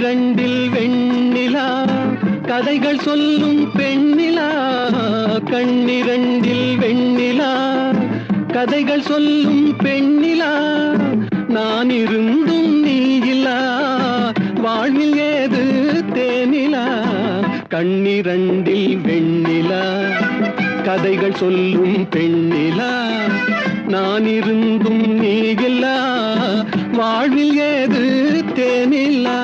கண்ணிரண்டில் வெண்ணிலா கதைகள் சொல்லும் பெண்ணிலா கண்ணிரண்டில் வெண்ணிலா கதைகள் சொல்லும் பெண்ணிலா நான் இருந்தும் நீயில்லா வாழ்வில் ஏது தேனிலா கண்ணிரண்டில் வெண்ணிலா கதைகள் சொல்லும் பெண்ணிலா நான் இருந்தும் நீயில்லா வாழ்வில் ஏது தேனிலா